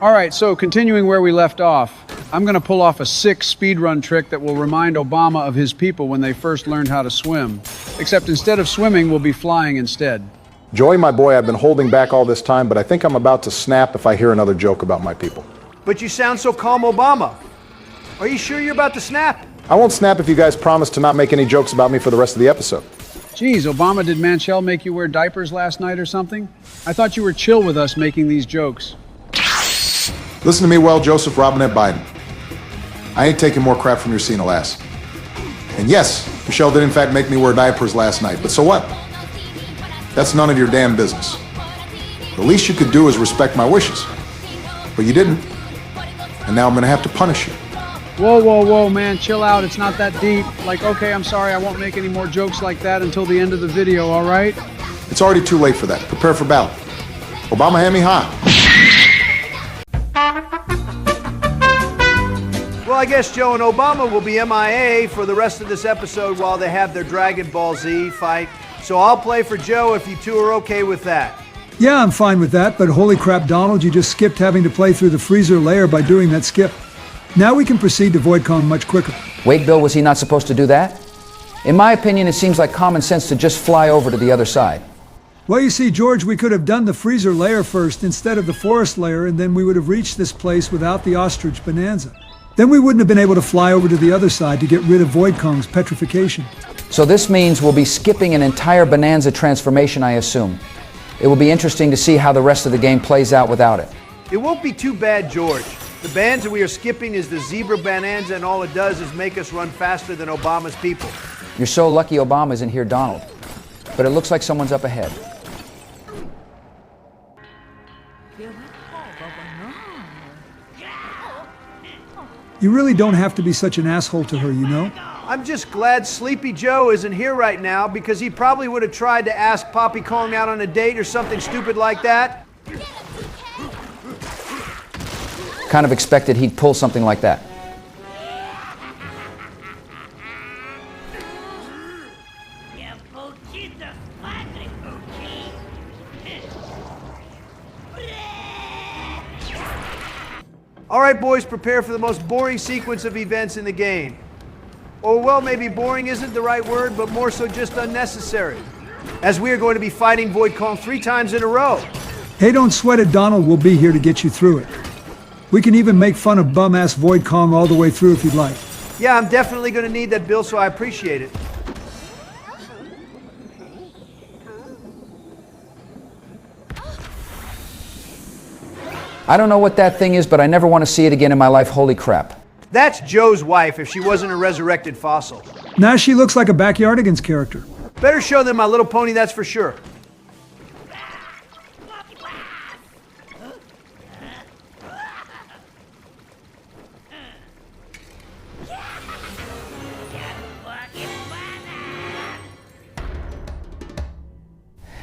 All right, so continuing where we left off, I'm going to pull off a sick speedrun trick that will remind Obama of his people when they first learned how to swim. Except instead of swimming, we'll be flying instead. Joey, my boy, I've been holding back all this time, but I think I'm about to snap if I hear another joke about my people. But you sound so calm, Obama. Are you sure you're about to snap? I won't snap if you guys promise to not make any jokes about me for the rest of the episode. Geez, Obama, did Manchel make you wear diapers last night or something? I thought you were chill with us making these jokes. Listen to me well, Joseph Robinette Biden. I ain't taking more crap from your senile ass. And yes, Michelle did in fact make me wear diapers last night, but so what? That's none of your damn business. The least you could do is respect my wishes. But you didn't. And now I'm gonna have to punish you. Whoa, whoa, whoa, man, chill out. It's not that deep. Like, okay, I'm sorry, I won't make any more jokes like that until the end of the video, all right? It's already too late for that. Prepare for battle. Obama, hand me hot. Well, I guess Joe and Obama will be MIA for the rest of this episode while they have their Dragon Ball Z fight. So I'll play for Joe if you two are okay with that. Yeah, I'm fine with that, but holy crap, Donald, you just skipped having to play through the freezer layer by doing that skip. Now we can proceed to VoidCon much quicker. Wait, Bill, was he not supposed to do that? In my opinion, it seems like common sense to just fly over to the other side. Well, you see, George, we could have done the freezer layer first instead of the forest layer, and then we would have reached this place without the ostrich Bananza. Then we wouldn't have been able to fly over to the other side to get rid of VoidCon's petrification. So this means we'll be skipping an entire Bananza transformation, I assume. It will be interesting to see how the rest of the game plays out without it. It won't be too bad, George. The Bananza we are skipping is the zebra Bananza, and all it does is make us run faster than Obama's people. You're so lucky Obama isn't here, Donald. But it looks like someone's up ahead. You really don't have to be such an asshole to her, you know? I'm just glad Sleepy Joe isn't here right now because he probably would have tried to ask Poppy Kong out on a date or something stupid like that. Kind of expected he'd pull something like that. All right, boys, prepare for the most boring sequence of events in the game. Or, well, maybe boring isn't the right word, but more so just unnecessary. As we are going to be fighting VoidCon 3 times in a row. Hey, don't sweat it, Donald. We'll be here to get you through it. We can even make fun of bum-ass VoidCon all the way through if you'd like. Yeah, I'm definitely going to need that, Bill, so I appreciate it. I don't know what that thing is, but I never want to see it again in my life. Holy crap. That's Joe's wife if she wasn't a resurrected fossil. Now she looks like a Backyardigans character. Better show them My Little Pony, that's for sure.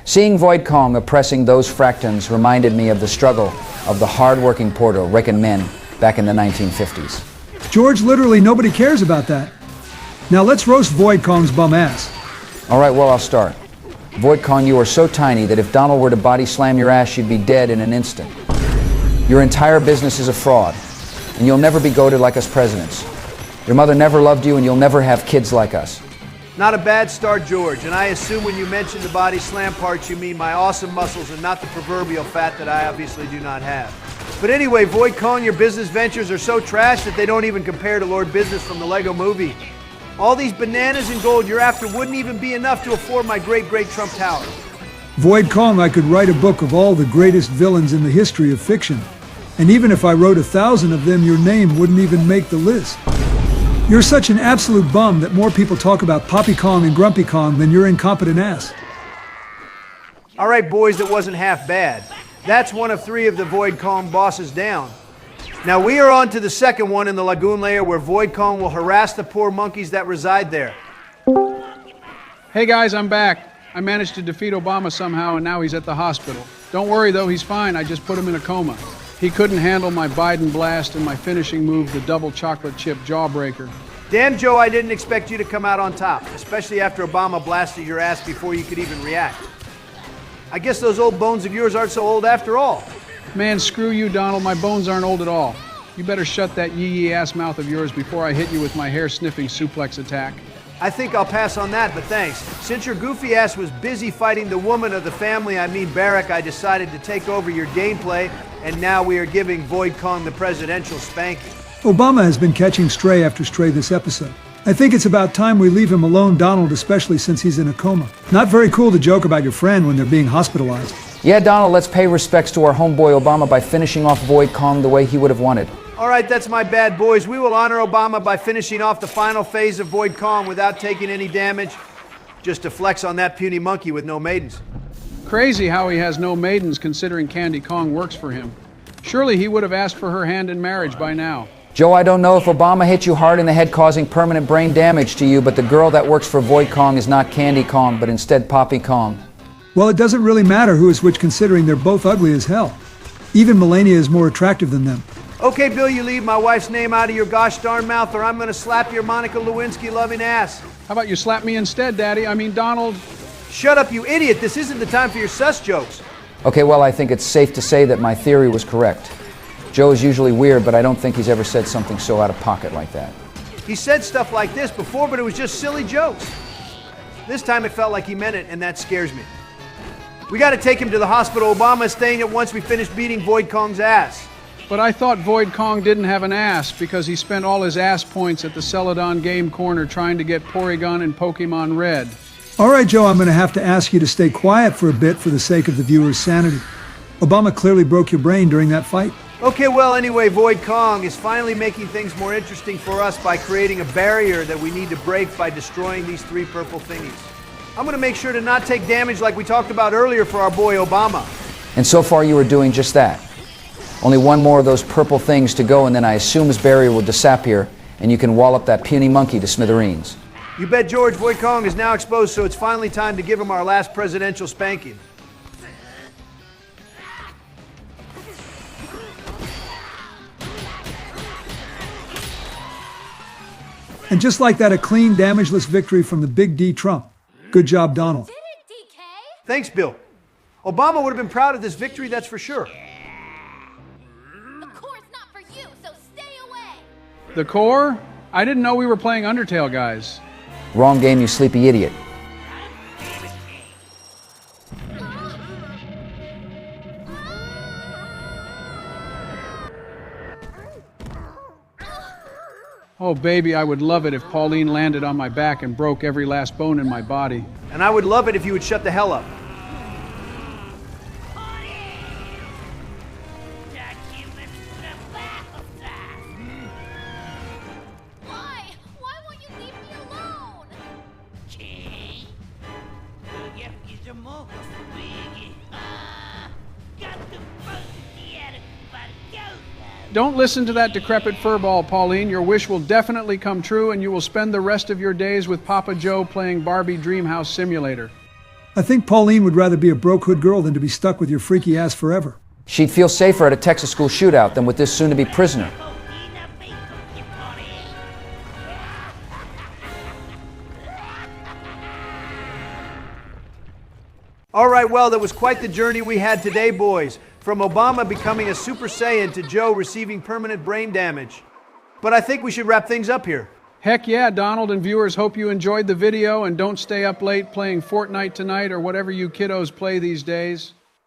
Seeing VoidCon oppressing those fractans reminded me of the struggle of the hard-working Puerto Rican men back in the 1950s. George, literally nobody cares about that. Now let's roast VoidCon's bum ass. All right, well, I'll start. VoidCon, you are so tiny that if Donald were to body slam your ass, you'd be dead in an instant. Your entire business is a fraud, and you'll never be goated like us presidents. Your mother never loved you, and you'll never have kids like us. Not a bad start, George, and I assume when you mention the body slam parts, you mean my awesome muscles and not the proverbial fat that I obviously do not have. But anyway, VoidCon, your business ventures are so trash that they don't even compare to Lord Business from the Lego Movie. All these bananas and gold you're after wouldn't even be enough to afford my great Trump Tower. VoidCon, I could write a book of all the greatest villains in the history of fiction. And even if I wrote 1,000 of them, your name wouldn't even make the list. You're such an absolute bum that more people talk about Poppy Kong and Grumpy Kong than your incompetent ass. All right, boys, that wasn't half bad. That's one of 3 of the VoidCon bosses down. Now we are on to the second one in the lagoon layer where VoidCon will harass the poor monkeys that reside there. Hey guys, I'm back. I managed to defeat Obama somehow and now he's at the hospital. Don't worry though, he's fine. I just put him in a coma. He couldn't handle my Biden blast and my finishing move, the double chocolate chip jawbreaker. Damn, Joe, I didn't expect you to come out on top, especially after Obama blasted your ass before you could even react. I guess those old bones of yours aren't so old after all. Man, screw you, Donald. My bones aren't old at all. You better shut that yee-yee ass mouth of yours before I hit you with my hair-sniffing suplex attack. I think I'll pass on that, but thanks. Since your goofy ass was busy fighting the woman of the family, I mean Barrack, I decided to take over your gameplay, and now we are giving Void Kong the presidential spanking. Obama has been catching stray after stray this episode. I think it's about time we leave him alone, Donald, especially since he's in a coma. Not very cool to joke about your friend when they're being hospitalized. Yeah, Donald, let's pay respects to our homeboy Obama by finishing off Void Kong the way he would have wanted. All right, that's my bad, boys. We will honor Obama by finishing off the final phase of Void Kong without taking any damage. Just to flex on that puny monkey with no maidens. Crazy how he has no maidens considering Candy Kong works for him. Surely he would have asked for her hand in marriage by now. Joe, I don't know if Obama hit you hard in the head causing permanent brain damage to you, but the girl that works for Void Kong is not Candy Kong, but instead Poppy Kong. Well, it doesn't really matter who is which considering they're both ugly as hell. Even Melania is more attractive than them. Okay, Bill, you leave my wife's name out of your gosh darn mouth or I'm gonna slap your Monica Lewinsky-loving ass. How about you slap me instead, Daddy? I mean, Donald. Shut up, you idiot. This isn't the time for your sus jokes. Okay, well, I think it's safe to say that my theory was correct. Joe is usually weird, but I don't think he's ever said something so out of pocket like that. He said stuff like this before, but it was just silly jokes. This time it felt like he meant it, and that scares me. We gotta take him to the hospital. Obama's staying at once we finish beating Void Kong's ass. But I thought Void Kong didn't have an ass because he spent all his ass points at the Celadon Game Corner trying to get Porygon and Pokemon Red. All right, Joe, I'm going to have to ask you to stay quiet for a bit for the sake of the viewer's sanity. Obama clearly broke your brain during that fight. Okay, well, anyway, Void Kong is finally making things more interesting for us by creating a barrier that we need to break by destroying these 3 purple thingies. I'm going to make sure to not take damage like we talked about earlier for our boy Obama. And so far you are doing just that. Only one more of those purple things to go, and then I assume his barrier will disappear, and you can wallop that puny monkey to smithereens. You bet George, Void Kong is now exposed, so it's finally time to give him our last presidential spanking. And just like that, a clean, damageless victory from the Big D Trump. Good job, Donald. Did it, DK? Thanks, Bill. Obama would have been proud of this victory, that's for sure. The core's not for you, so stay away. The core? I didn't know we were playing Undertale, guys. Wrong game, you sleepy idiot. Oh, baby, I would love it if Pauline landed on my back and broke every last bone in my body. And I would love it if you would shut the hell up. Why? Why won't you leave me alone? Don't listen to that decrepit furball, Pauline. Your wish will definitely come true, and you will spend the rest of your days with Papa Joe playing Barbie Dreamhouse Simulator. I think Pauline would rather be a broke hood girl than to be stuck with your freaky ass forever. She'd feel safer at a Texas school shootout than with this soon-to-be prisoner. All right, well, that was quite the journey we had today, boys. From Obama becoming a Super Saiyan to Joe receiving permanent brain damage. But I think we should wrap things up here. Heck yeah, Donald and viewers, hope you enjoyed the video and don't stay up late playing Fortnite tonight or whatever you kiddos play these days.